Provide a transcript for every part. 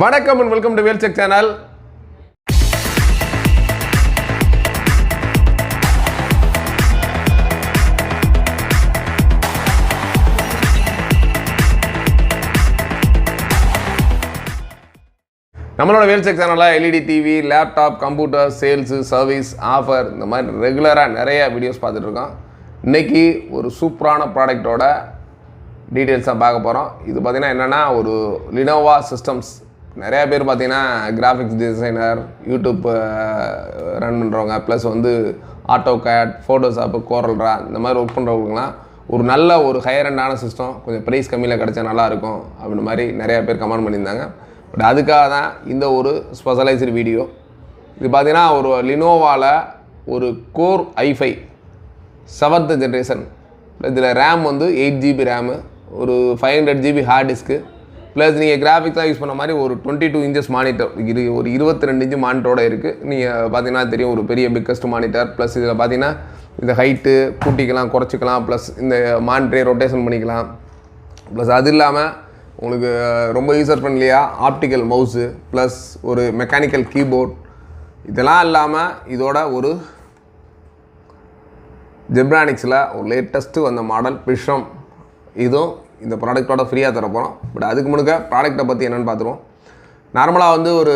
வணக்கம் and welcome to Whale Check channel. நம்மளோட Whale Check channel LED TV, laptop, computer, sales, service, offer இந்த மாதிரி ரெகுலராக நிறைய வீடியோஸ் பார்த்துட்டு இருக்கோம். இன்னைக்கு ஒரு சூப்பரான ப்ராடக்ட்டோட டீட்டெயில்ஸாக பார்க்க போகிறோம். இது பார்த்திங்கன்னா என்னென்னா ஒரு லினோவா சிஸ்டம்ஸ். நிறையா பேர் பார்த்திங்கன்னா கிராஃபிக்ஸ் டிசைனர், யூடியூப் ரன் பண்ணுறவங்க, ப்ளஸ் வந்து ஆட்டோகேட், ஃபோட்டோஷாப்பு, கோரல்ரா இந்த மாதிரி ஒர்க் பண்ணுறவங்களாம் ஒரு நல்ல ஒரு ஹையர் எண்டான சிஸ்டம் கொஞ்சம் ப்ரைஸ் கம்மியில் கிடச்சா நல்லாயிருக்கும் அப்படின்ற மாதிரி நிறையா பேர் கமெண்ட் பண்ணியிருந்தாங்க. பட் அதுக்காக தான் இந்த ஒரு ஸ்பெஷலைஸ்டு வீடியோ. இது பார்த்திங்கன்னா ஒரு லினோவாவில் ஒரு கோர் i5 7th ஜென்ரேஷன். இதில் ரேம் வந்து 8 GB ரேமு, ஒரு 500 GB ஹார்ட் டிஸ்க்கு, ப்ளஸ் நீங்கள் கிராஃபிக்ஸாக யூஸ் பண்ண மாதிரி ஒரு 22 inches மானிட்டர், இது ஒரு 22 inch மானிட்டரோட இருக்குது. நீங்கள் பார்த்தீங்கன்னா தெரியும், ஒரு பெரிய பிக்கஸ்ட் மானிட்டர். ப்ளஸ் இதில் பார்த்தீங்கன்னா இந்த ஹைட்டு கூட்டிக்கலாம், குறைச்சிக்கலாம், ப்ளஸ் இந்த மானிட்டரை ரொட்டேஷன் பண்ணிக்கலாம். ப்ளஸ் அது இல்லாமல் உங்களுக்கு ரொம்ப யூசர் ஃப்ரெண்ட்லியாக ஆப்டிக்கல் மவுஸு, ப்ளஸ் ஒரு மெக்கானிக்கல் கீபோர்ட், இதெல்லாம் இல்லாமல் இதோட ஒரு ஜெப்ரானிக்ஸில் ஒரு லேட்டஸ்ட்டு வந்த மாடல் பிரிஷம், இதுவும் இந்த ப்ராடக்ட்டோட ஃப்ரீயாக தரப்போகிறோம். பட் அதுக்கு முன்னாடி ப்ராடக்ட்டை பற்றி என்னென்னு பார்த்துருவோம். நார்மலாக வந்து ஒரு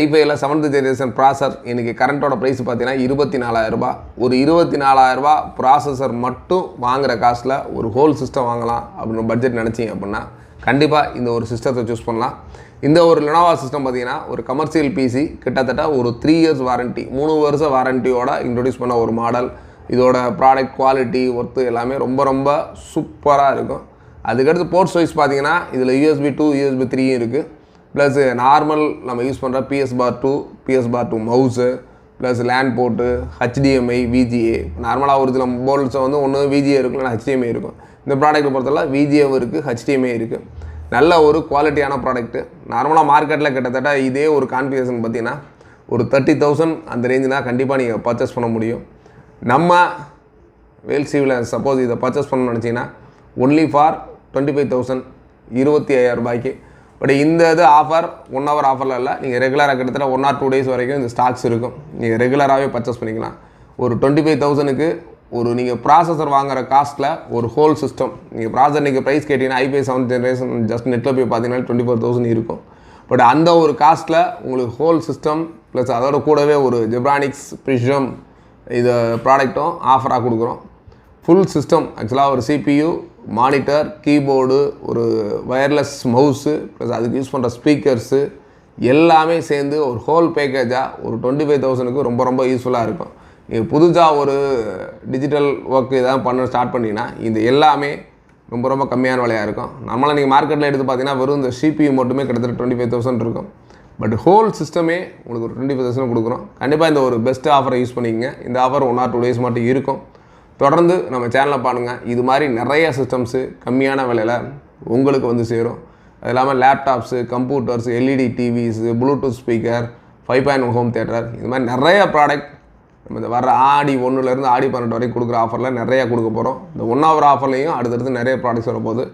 i5ல 7th ஜென்ரேஷன் ப்ராசர் எனக்கு கரண்ட்டோட ப்ரைஸ் பார்த்தீங்கன்னா 24,000 ரூபாய். ஒரு 24,000 ரூபாய் ப்ராசஸர் மட்டும் வாங்குகிற காஸ்ட்டில் ஒரு ஹோல் சிஸ்டம் வாங்கலாம் அப்படின்னு பட்ஜெட் நினச்சிங்க அப்படின்னா கண்டிப்பாக இந்த ஒரு சிஸ்டத்தை சூஸ் பண்ணலாம். இந்த ஒரு லினோவா சிஸ்டம் பார்த்திங்கன்னா ஒரு கமர்ஷியல் பிசி, கிட்டத்தட்ட ஒரு 3 years வாரண்ட்டி, 3 வருஷ வாரண்ட்டியோட இன்ட்ரடியூஸ் பண்ண ஒரு மாடல். இதோட ப்ராடக்ட் குவாலிட்டி, ஒர்த்து எல்லாமே ரொம்ப ரொம்ப சூப்பராக இருக்கும். அதுக்கடுத்து போர்ட்ஸ் வைஸ் பார்த்திங்கன்னா இதில் USB 2, USB 3 இருக்குது. ப்ளஸ் நார்மல் நம்ம யூஸ் பண்ணுற PS2 mouse, plus LAN port, HDMI, VGA. நார்மலாக ஒரு சில போர்ட்ஸை வந்து ஒன்று VGA இருக்கும், இல்லைனா HDMI இருக்கும். இந்த ப்ராடக்ட்டை பொறுத்தவரை VGAவும் இருக்குது, HDMI இருக்குது. நல்ல ஒரு குவாலிட்டியான ப்ராடக்ட்டு. நார்மலாக மார்க்கெட்டில் கிட்டத்தட்ட இதே ஒரு கான்ஃபிகரேஷன் பார்த்திங்கன்னா ஒரு 30,000 அந்த ரேஞ்சுனா கண்டிப்பாக நீங்கள் பர்ச்சேஸ் பண்ண முடியும். நம்ம வேல்சிவில் சப்போஸ் இதை பர்ச்சேஸ் பண்ணணும்னு நினச்சிங்கன்னா ஒன்லி ஃபார் 25,000, 25,000 ரூபாய்க்கு. பட் இந்த இது ஆஃபர் 1 hour ஆஃபரில் இல்லை, நீங்கள் ரெகுலராக கிட்டத்தட்ட 1 or 2 days வரைக்கும் இந்த ஸ்டாக்ஸ் இருக்கும். நீங்கள் ரெகுலராகவே பர்ச்சேஸ் பண்ணிக்கலாம். ஒரு 25,000க்கு ஒரு நீங்கள் ப்ராசஸர் வாங்குகிற காஸ்ட்டில் ஒரு ஹோல் சிஸ்டம். நீங்கள் ப்ராசஸர் நீங்கள் ப்ரைஸ் கேட்டிங்கன்னா i5 7th ஜென்ரேஷன் ஜஸ்ட் நெட்டில் போய் பார்த்தீங்கன்னா 24,000 இருக்கும். பட் அந்த ஒரு காஸ்ட்டில் உங்களுக்கு ஹோல் சிஸ்டம் ப்ளஸ் அதோட கூடவே ஒரு ஜெப்ரானிக்ஸ் பிரிஷம் இது ப்ராடக்ட்டும் ஆஃபராக கொடுக்குறோம். ஃபுல் சிஸ்டம் ஆக்சுவலாக ஒரு CPU, மானிட்டர், கீபோர்டு, ஒரு வயர்லெஸ் மவுஸு, ப்ளஸ் அதுக்கு யூஸ் பண்ணுற ஸ்பீக்கர்ஸு எல்லாமே சேர்ந்து ஒரு ஹோல் பேக்கேஜாக ஒரு 25,000க்கு ரொம்ப ரொம்ப யூஸ்ஃபுல்லாக இருக்கும். நீங்கள் புதுசாக ஒரு டிஜிட்டல் ஒர்க் எதாவது பண்ண ஸ்டார்ட் பண்ணிங்கன்னா இது எல்லாமே ரொம்ப ரொம்ப கம்மியான விலையாக இருக்கும். நம்மளால் நீங்கள் மார்க்கெட்டில் எடுத்து பார்த்தீங்கன்னா வெறும் இந்த CPU மட்டுமே கிட்டத்தட்ட 25,000 இருக்கும். பட் ஹோல் சிஸ்டமே உங்களுக்கு ஒரு 25,000 கொடுக்குறோம். கண்டிப்பாக இந்த ஒரு பெஸ்ட் ஆஃபரை யூஸ் பண்ணிக்கங்க. இந்த ஆஃபர் 1 or 2 days மட்டும் இருக்கும். தொடர்ந்து நம்ம சேனலை பாருங்கள். இது மாதிரி நிறைய சிஸ்டம்ஸு கம்மியான விலையில் உங்களுக்கு வந்து சேரும். அது இல்லாமல் laptops, computers, LED TVs, Bluetooth speaker, 5.1 home theatre, இது மாதிரி நிறைய ப்ராடக்ட் நம்ம இந்த வர ஆடி 1லேருந்து ஆடி 12 வரைக்கும் கொடுக்குற ஆஃபரில் நிறையா கொடுக்க போகிறோம். இந்த 1 hour ஆஃபர்லேயும் அடுத்தடுத்து நிறைய ப்ராடக்ட்ஸ் வரப்போகுது.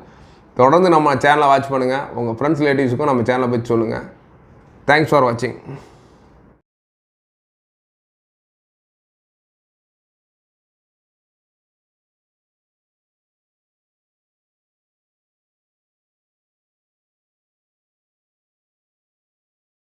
தொடர்ந்து நம்ம சேனலை வாட்ச் பண்ணுங்கள். உங்கள் ஃப்ரெண்ட்ஸ் ரிலேட்டிவ்ஸுக்கும் நம்ம சேனலை பற்றி சொல்லுங்கள். தேங்க்ஸ் ஃபார் வாட்சிங்.